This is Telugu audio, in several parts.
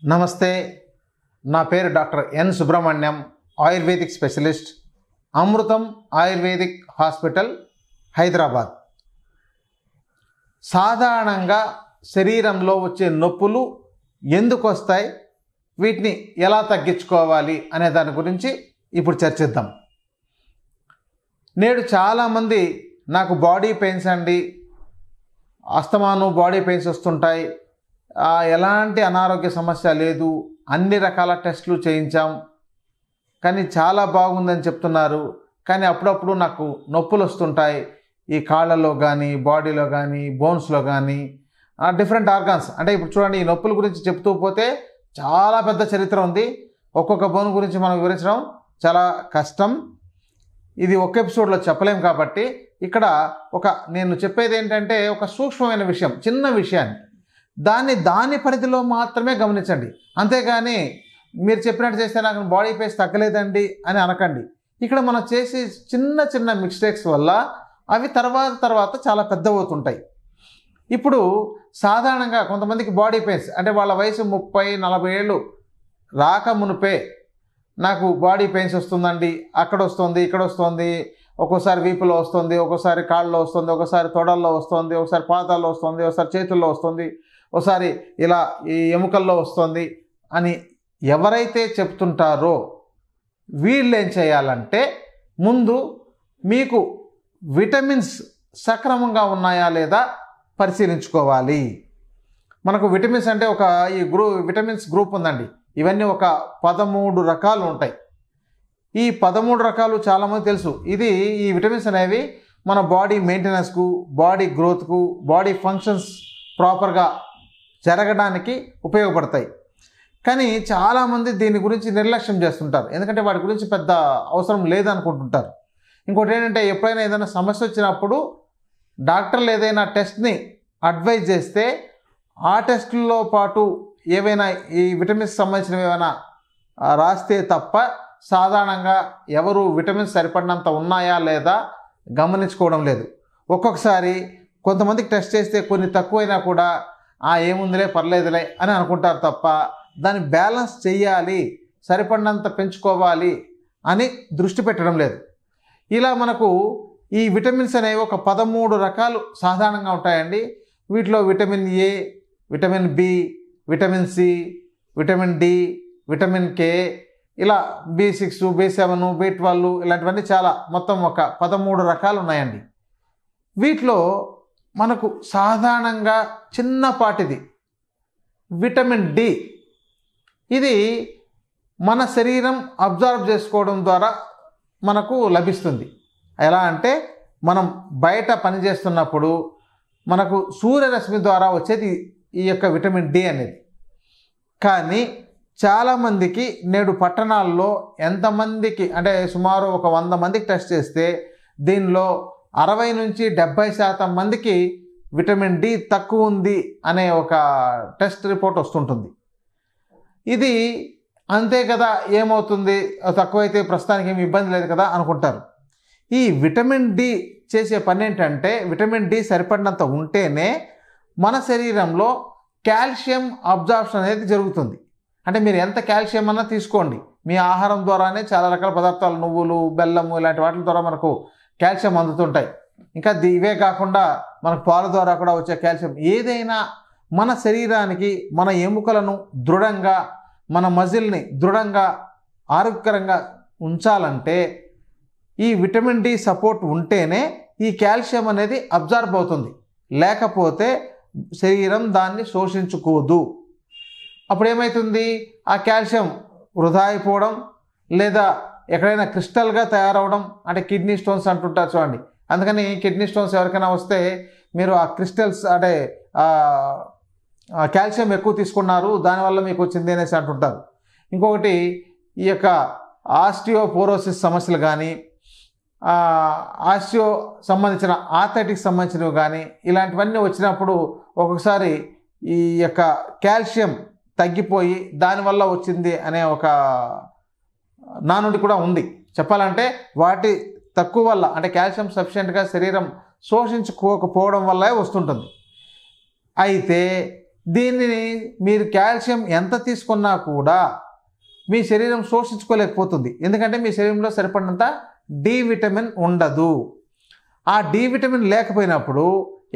నమస్తే, నా పేరు doctor N Subrahmanyam, ayurvedic specialist, Amrutham ayurvedic hospital, Hyderabad. సాధారణంగా శరీరంలో వచ్చే నొప్పులు ఎందుకు వస్తాయి, వీటిని ఎలా తగ్గించుకోవాలి అనే దాని గురించి ఇప్పుడు చర్చిద్దాం. నేడు చాలామంది నాకు బాడీ పెయిన్స్ అండి, అస్తమాను బాడీ పెయిన్స్ వస్తుంటాయి, ఎలాంటి అనారోగ్య సమస్య లేదు, అన్ని రకాల టెస్టులు చేయించాం కానీ చాలా బాగుందని చెప్తున్నారు, కానీ అప్పుడప్పుడు నాకు నొప్పులు వస్తుంటాయి, ఈ కాళ్ళలో కానీ బాడీలో కానీ బోన్స్లో కానీ డిఫరెంట్ ఆర్గాన్స్. అంటే ఇప్పుడు చూడండి, ఈ నొప్పుల గురించి చెప్తూ పోతే చాలా పెద్ద చరిత్ర ఉంది. ఒక్కొక్క బోన్ గురించి మనం వివరించడం చాలా కష్టం. ఇది ఒక ఎపిసోడ్లో చెప్పలేం కాబట్టి ఇక్కడ నేను చెప్పేది ఏంటంటే ఒక సూక్ష్మమైన విషయం, చిన్న విషయాన్ని దాని పరిధిలో మాత్రమే గమనించండి. అంతేగాని మీరు చెప్పినట్టు చేస్తే నాకు బాడీ పెయిన్స్ తగ్గలేదండి అని అనకండి. ఇక్కడ మనం చేసే చిన్న చిన్న మిస్టేక్స్ వల్ల అవి తర్వాత చాలా పెద్దవవుతుంటాయి. ఇప్పుడు సాధారణంగా కొంతమందికి బాడీ పెయిన్స్ అంటే వాళ్ళ వయసు 30-40 ఏళ్ళు రాక మునిపే నాకు బాడీ పెయిన్స్ వస్తుందండి, అక్కడ వస్తుంది, ఇక్కడ వస్తుంది, ఒక్కోసారి వీపులో వస్తుంది, ఒక్కోసారి కాళ్ళలో వస్తుంది, ఒకసారి తొడల్లో వస్తుంది, ఒకసారి పాదాల్లో వస్తుంది, ఒకసారి చేతుల్లో వస్తుంది, ఒకసారి ఇలా ఈ ఎముకల్లో వస్తుంది అని ఎవరైతే చెప్తుంటారో వీళ్ళు ఏం చేయాలంటే, ముందు మీకు విటమిన్స్ సక్రమంగా ఉన్నాయా లేదా పరిశీలించుకోవాలి. మనకు విటమిన్స్ అంటే ఈ విటమిన్స్ గ్రూప్ ఉందండి. ఇవన్నీ 13 రకాలు ఉంటాయి. ఈ 13 రకాలు చాలామంది తెలుసు. ఈ విటమిన్స్ అనేవి మన బాడీ మెయింటెనెన్స్కు, బాడీ గ్రోత్కు, బాడీ ఫంక్షన్స్ ప్రాపర్గా జరగడానికి ఉపయోగపడతాయి. కానీ చాలామంది దీని గురించి నిర్లక్ష్యం చేస్తుంటారు, ఎందుకంటే వాటి గురించి పెద్ద అవసరం లేదనుకుంటుంటారు. ఇంకోటి ఏంటంటే, ఎప్పుడైనా ఏదైనా సమస్య వచ్చినప్పుడు డాక్టర్లు ఏదైనా టెస్ట్ని అడ్వైజ్ చేస్తే ఆ టెస్టుల్లో పాటు ఏవైనా ఈ విటమిన్స్ సంబంధించినవి ఏమైనా రాస్తే తప్ప సాధారణంగా ఎవరు విటమిన్స్ సరిపడినంత ఉన్నాయా లేదా గమనించుకోవడం లేదు. ఒక్కొక్కసారి కొంతమందికి టెస్ట్ చేస్తే కొన్ని తక్కువైనా కూడా ఏముందిలే పర్లేదులే అని అనుకుంటారు తప్ప దాన్ని బ్యాలెన్స్ చెయ్యాలి, సరిపడినంత పెంచుకోవాలి అని దృష్టి పెట్టడం లేదు. ఇలా మనకు ఈ విటమిన్స్ అనేవి 13 రకాలు సాధారణంగా ఉంటాయండి. వీటిలో vitamin A, vitamin B, vitamin C, vitamin D, vitamin K, ఇలా B6, B7, B12 ఇలాంటివన్నీ చాలా మొత్తం 13 రకాలు ఉన్నాయండి. వీటిలో మనకు సాధారణంగా చిన్నపాటిది విటమిన్ డి. ఇది మన శరీరం అబ్జర్వ్ చేసుకోవడం ద్వారా మనకు లభిస్తుంది. ఎలా అంటే, మనం బయట పనిచేస్తున్నప్పుడు మనకు సూర్యరశ్మి ద్వారా వచ్చేది ఈ విటమిన్ డి అనేది. కానీ చాలామందికి నేడు పట్టణాల్లో ఎంతమందికి అంటే సుమారు 100 మందికి టెస్ట్ చేస్తే దీనిలో 60-70% మందికి విటమిన్ డి తక్కువ ఉంది అనే ఒక టెస్ట్ రిపోర్ట్ వస్తుంటుంది. ఇది అంతే కదా, ఏమవుతుంది, తక్కువైతే ప్రస్తుతానికి ఏమి ఇబ్బంది లేదు కదా అనుకుంటారు. ఈ విటమిన్ డి చేసే పని ఏంటంటే, విటమిన్ డి సరిపడినంత ఉంటేనే మన శరీరంలో కాల్షియం అబ్జార్ప్షన్ అనేది జరుగుతుంది. అంటే మీరు ఎంత కాల్షియం అన్నా తీసుకోండి, మీ ఆహారం ద్వారానే చాలా రకాల పదార్థాలు, నువ్వులు, బెల్లము ఇలాంటి వాటి ద్వారా మనకు కాల్షియం అందుతుంటాయి. ఇంకా ఇవే కాకుండా మనకు పాల ద్వారా కూడా వచ్చే కాల్షియం. ఏదైనా మన శరీరానికి, మన ఎముకలను దృఢంగా, మన మజిల్ని దృఢంగా, ఆరోగ్యకరంగా ఉంచాలంటే ఈ విటమిన్ డి సపోర్ట్ ఉంటేనే ఈ కాల్షియం అనేది అబ్జార్బ్ అవుతుంది. లేకపోతే శరీరం దాన్ని శోషించుకోదు. అప్పుడు ఏమవుతుంది, ఆ కాల్షియం వృధా అయిపోవడం లేదా ఎక్కడైనా క్రిస్టల్గా తయారవడం, అంటే కిడ్నీ స్టోన్స్ అంటుంటారు చూడండి. అందుకని కిడ్నీ స్టోన్స్ ఎవరికైనా వస్తే మీరు ఆ క్రిస్టల్స్ అంటే కాల్షియం ఎక్కువ తీసుకున్నారు, దానివల్ల మీకు వచ్చింది అనేసి అంటుంటారు. ఇంకొకటి ఈ ఆస్టియోపోరోసిస్ సమస్యలు కానీ, ఆస్టియో సంబంధించిన ఆర్థరైటిస్ సంబంధించినవి కానీ ఇలాంటివన్నీ వచ్చినప్పుడు ఒక్కొక్కసారి ఈ కాల్షియం తగ్గిపోయి దానివల్ల వచ్చింది అనే ఒక నానుడి కూడా ఉంది. చెప్పాలంటే వాటి తక్కువ వల్ల, అంటే కాల్షియం సఫిషియెంట్గా శరీరం శోషించుకోకపోవడం వల్ల వస్తుంటుంది. అయితే దీనిని మీరు కాల్షియం ఎంత తీసుకున్నా కూడా మీ శరీరం శోషించుకోలేకపోతుంది. ఎందుకంటే మీ శరీరంలో సరిపడినంత డి విటమిన్ ఉండదు. ఆ డి విటమిన్ లేకపోయినప్పుడు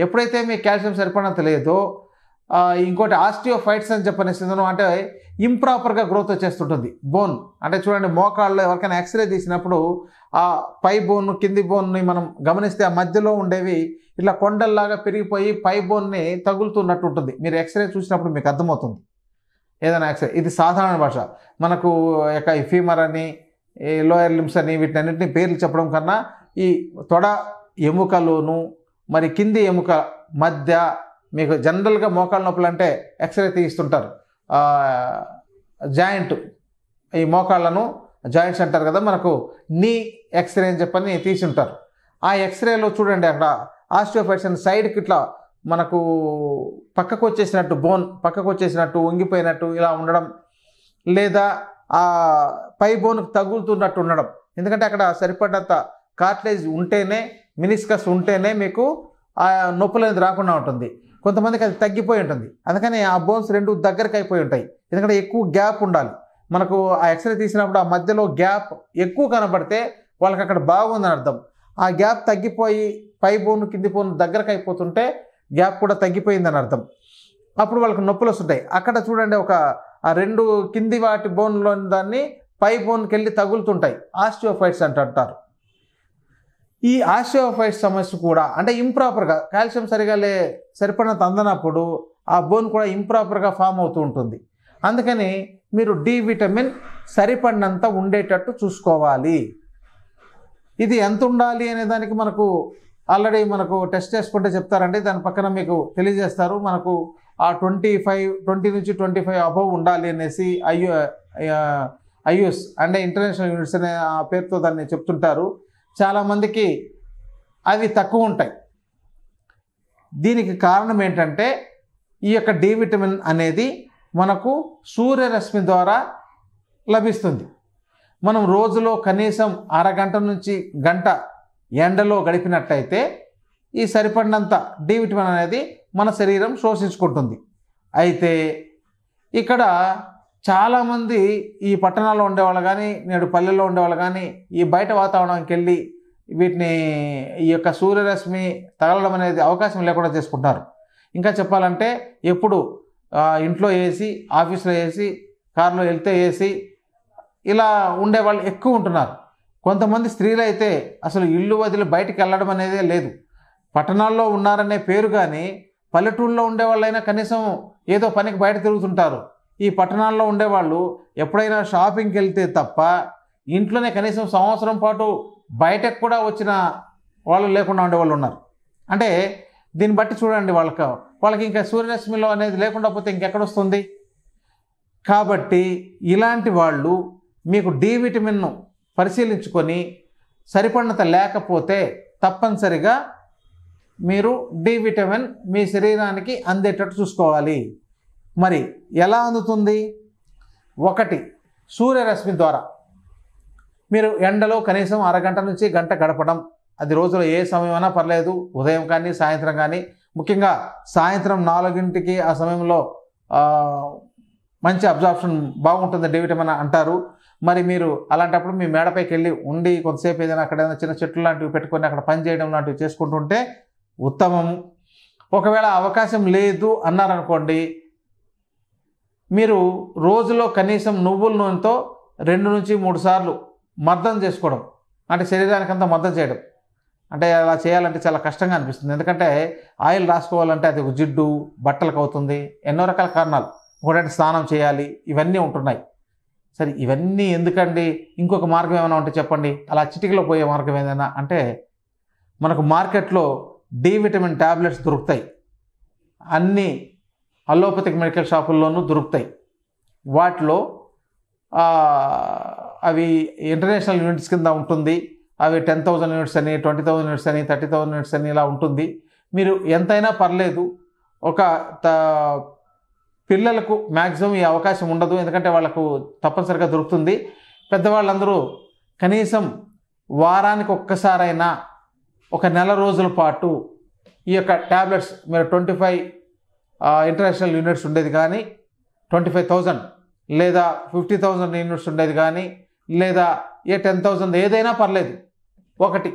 ఎప్పుడైతే మీ కాల్షియం సరిపడినంత లేదో ఇంకోటి ఆస్టియోఫైట్స్ అని చెప్పనేసి అంటే ఇంప్రాపర్గా గ్రోత్ వచ్చేస్తుంటుంది బోన్. అంటే చూడండి, మోకాళ్ళు ఎవరికైనా ఎక్స్రే తీసినప్పుడు ఆ పై బోన్ కింది బోన్ని మనం గమనిస్తే ఆ మధ్యలో ఉండేవి ఇట్లా కొండల్లాగా పెరిగిపోయి పై బోన్ని తగులుతున్నట్టు ఉంటుంది. మీరు ఎక్స్రే చూసినప్పుడు మీకు అర్థమవుతుంది ఏదైనా ఎక్స్రే. ఇది సాధారణ భాష. మనకు ఈ ఫీమర్ అని లోయర్ లిమ్స్ అని వీటిని అన్నింటినీ పేర్లు చెప్పడం కన్నా ఈ తొడ ఎముకలోను మరి కింది ఎముక మధ్య మీకు జనరల్గా మోకాళ్ళ నొప్పులు అంటే ఎక్స్రే తీస్తుంటారు. జాయింట్ ఈ మోకాళ్ళను జాయింట్స్ అంటారు కదా, మనకు నీ ఎక్స్రే అని చెప్పని తీసి ఉంటారు. ఆ ఎక్స్రేలో చూడండి, అక్కడ ఆస్టియోఫైట్స్ అని సైడ్కి ఇట్లా మనకు పక్కకు వచ్చేసినట్టు బోన్ పక్కకు వచ్చేసినట్టు వంగిపోయినట్టు ఇలా ఉండడం, లేదా ఆ పై బోన్కి తగులుతున్నట్టు ఉండడం. ఎందుకంటే అక్కడ సరిపడినంత కార్టిలేజ్ ఉంటేనే, మినిస్కస్ ఉంటేనే మీకు ఆ నొప్పులు అనేది రాకుండా ఉంటుంది. కొంతమందికి అది తగ్గిపోయి ఉంటుంది. అందుకని ఆ బోన్స్ రెండు దగ్గరికి అయిపోయి ఉంటాయి. ఎందుకంటే ఎక్కువ గ్యాప్ ఉండాలి. మనకు ఆ ఎక్స్రే తీసినప్పుడు ఆ మధ్యలో గ్యాప్ ఎక్కువ కనబడితే వాళ్ళకి అక్కడ బాగుందని అర్థం. ఆ గ్యాప్ తగ్గిపోయి పై బోన్ కింది బోన్ దగ్గరకు అయిపోతుంటే గ్యాప్ కూడా తగ్గిపోయిందని అర్థం. అప్పుడు వాళ్ళకి నొప్పులు వస్తుంటాయి. అక్కడ చూడండి, ఆ రెండు కింది వాటి బోన్లోని దాన్ని పై బోన్కి వెళ్ళి తగులుతుంటాయి. ఆస్టియోఫైట్స్ అంటారు. ఈ ఆస్టియోఫైట్స్ సమస్య కూడా అంటే ఇంప్రాపర్గా కాల్షియం సరిపడినంత అందనప్పుడు ఆ బోన్ కూడా ఇంప్రాపర్గా ఫామ్ అవుతూ ఉంటుంది. అందుకని మీరు డి విటమిన్ సరిపడినంత ఉండేటట్టు చూసుకోవాలి. ఇది ఎంత ఉండాలి అనే దానికి మనకు ఆల్రెడీ మనకు టెస్ట్ చేసుకుంటే చెప్తారండి. దాని పక్కన మీకు తెలియజేస్తారు. మనకు ఆ 20 నుంచి 25 అబవ్ ఉండాలి అనేసి ఐయుఎస్ అంటే ఇంటర్నేషనల్ యూనిట్స్ అనే ఆ పేరుతో దాన్ని చెప్తుంటారు. చాలామందికి అవి తక్కువ ఉంటాయి. దీనికి కారణం ఏంటంటే ఈ యొక్క డి విటమిన్ అనేది మనకు సూర్యరశ్మి ద్వారా లభిస్తుంది. మనం రోజులో కనీసం అరగంట నుంచి గంట ఎండలో గడిపినట్లయితే ఈ సరిపడినంత డి విటమిన్ అనేది మన శరీరం శోషించుకుంటుంది. అయితే ఇక్కడ చాలామంది ఈ పట్టణాల్లో ఉండేవాళ్ళు కానీ నేడు పల్లెల్లో ఉండేవాళ్ళు కానీ ఈ బయట వాతావరణానికి వెళ్ళి వీటిని ఈ యొక్క సూర్యరశ్మి తగలడం అనేది అవకాశం లేకుండా చేసుకుంటున్నారు. ఇంకా చెప్పాలంటే ఎప్పుడు ఇంట్లో ఏసీ, ఆఫీస్లో ఏసీ, కారులో వెళ్తే ఏసీ, ఇలా ఉండేవాళ్ళు ఎక్కువ ఉంటున్నారు. కొంతమంది స్త్రీలు అయితే అసలు ఇల్లు వదిలి బయటికి వెళ్ళడం అనేదే లేదు. పట్టణాల్లో ఉన్నారనే పేరు కానీ పల్లెటూళ్ళలో ఉండేవాళ్ళైనా కనీసం ఏదో పనికి బయట తిరుగుతుంటారు. ఈ పట్టణాల్లో ఉండేవాళ్ళు ఎప్పుడైనా షాపింగ్కి వెళ్తే తప్ప ఇంట్లోనే కనీసం సంవత్సరం పాటు బయటకు కూడా వచ్చిన వాళ్ళు లేకుండా ఉండేవాళ్ళు ఉన్నారు. అంటే దీన్ని బట్టి చూడండి, వాళ్ళకి ఇంకా సూర్యరశ్మిలో అనేది లేకుండా పోతే ఇంకెక్కడొస్తుంది. కాబట్టి ఇలాంటి వాళ్ళు మీకు డి విటమిన్ను పరిశీలించుకొని సరిపడినంత లేకపోతే తప్పనిసరిగా మీరు డి విటమిన్ మీ శరీరానికి అందేటట్టు చూసుకోవాలి. మరి ఎలా అందుతుంది? ఒకటి, సూర్యరశ్మి ద్వారా. మీరు ఎండలో కనీసం అరగంట నుంచి గంట గడపడం, అది రోజులో ఏ సమయమైనా పర్లేదు, ఉదయం కానీ సాయంత్రం కానీ, ముఖ్యంగా సాయంత్రం 4 ఆ సమయంలో మంచి అబ్జార్ప్షన్ బాగుంటుంది డి విటమిన్ అంటారు. మరి మీరు అలాంటప్పుడు మీ మేడపైకి వెళ్ళి ఉండి కొంతసేపు ఏదైనా అక్కడ ఏదైనా చిన్న చెట్లు లాంటివి పెట్టుకొని అక్కడ పని చేయడం లాంటివి చేసుకుంటుంటే ఉత్తమము. ఒకవేళ అవకాశం లేదు అన్నారనుకోండి, మీరు రోజులో కనీసం నువ్వుల నూనెతో 2 నుంచి 3 సార్లు మర్దన చేసుకోవడం, అంటే శరీరానికంతా మర్దన చేయడం. అంటే అలా చేయాలంటే చాలా కష్టంగా అనిపిస్తుంది. ఎందుకంటే ఆయిల్ రాసుకోవాలంటే అది జిడ్డు, బట్టలకు అవుతుంది, ఎన్నో రకాల కారణాలు. ఒకటి స్నానం చేయాలి, ఇవన్నీ ఉంటున్నాయి. సరే, ఇవన్నీ ఎందుకండి? ఇంకొక మార్గం ఏమైనా ఉంటే చెప్పండి. అలా చిటికలో పోయే మార్గం ఏదైనా అంటే, మనకు మార్కెట్లో డి విటమిన్ ట్యాబ్లెట్స్ దొరుకుతాయి. అన్నీ అలోపతిక్ మెడికల్ షాపుల్లోనూ దొరుకుతాయి. వాటిలో అవి ఇంటర్నేషనల్ యూనిట్స్ కింద ఉంటుంది. అవి 10,000 యూనిట్స్ అని, 20,000 యూనిట్స్ అని, 30,000 యూనిట్స్ అని ఇలా ఉంటుంది. మీరు ఎంతైనా పర్లేదు. ఒక పిల్లలకు మ్యాక్సిమం ఈ అవకాశం ఉండదు, ఎందుకంటే వాళ్ళకు తప్పనిసరిగా దొరుకుతుంది. పెద్దవాళ్ళందరూ కనీసం వారానికి ఒక్కసారైనా ఒక నెల రోజుల పాటు ఈ యొక్క ట్యాబ్లెట్స్ మీరు 25 ఇంటర్నేషనల్ యూనిట్స్ ఉండేది కానీ 25,000 లేదా 50,000 యూనిట్స్ ఉండేది కానీ లేదా 10,000 ఏదైనా పర్లేదు, ఒకటి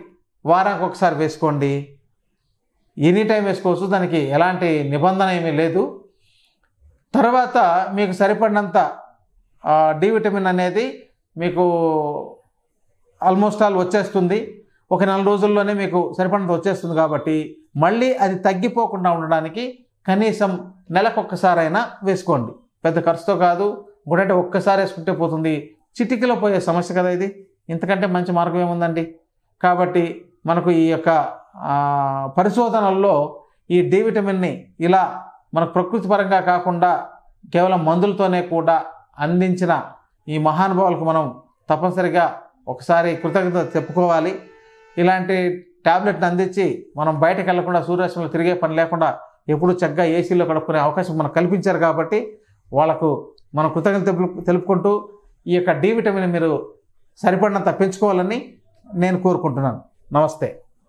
వారానికి ఒకసారి వేసుకోండి. ఎనీ టైం వేసుకోవచ్చు, దానికి ఎలాంటి నిబంధన ఏమీ లేదు. తర్వాత మీకు సరిపడినంత డి విటమిన్ అనేది మీకు ఆల్మోస్ట్ ఆల్ వచ్చేస్తుంది. ఒక 4 రోజుల్లోనే మీకు సరిపడినంత వచ్చేస్తుంది. కాబట్టి మళ్ళీ అది తగ్గిపోకుండా ఉండడానికి కనీసం నెలకొక్కసారైనా వేసుకోండి. పెద్ద ఖర్చుతో కాదు, ఇంకోటంటే ఒక్కసారి వేసుకుంటే పోతుంది. చిటికలో పోయే సమస్య కదా ఇది, ఇంతకంటే మంచి మార్గం ఏముందండి. కాబట్టి మనకు ఈ యొక్క పరిశోధనల్లో ఈ డి విటమిన్ని ఇలా మనకు ప్రకృతిపరంగా కాకుండా కేవలం మందులతోనే కూడా అందించిన ఈ మహానుభావులకు మనం తప్పనిసరిగా ఒకసారి కృతజ్ఞత చెప్పుకోవాలి. ఇలాంటి ట్యాబ్లెట్ని అందించి మనం బయటకు వెళ్లకుండా సూర్యరశ్మిలో తిరిగే పని లేకుండా ఎప్పుడు చక్కగా ఏసీలో గడుపుకునే అవకాశం మనకు కల్పించారు. కాబట్టి వాళ్ళకు మనం కృతజ్ఞత తెలుపుకుంటూ ఈ యొక్క డి విటమిన్ మీరు సరిపడినంత పెంచుకోవాలని నేను కోరుకుంటున్నాను. నమస్తే.